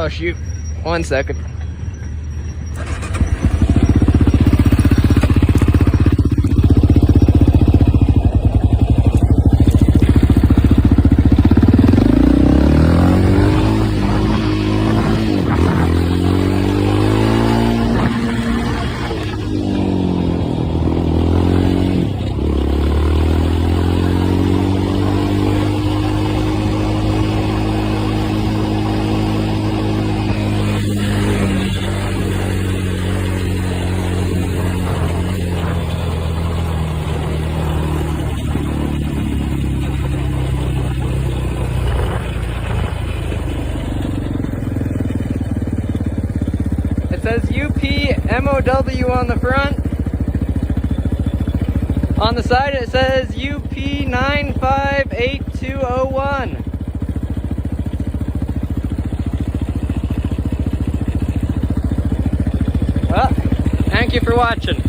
Oh shoot, 1 second. It says UP-MOW on the front. On the side it says UP-958201. Well, thank you for watching.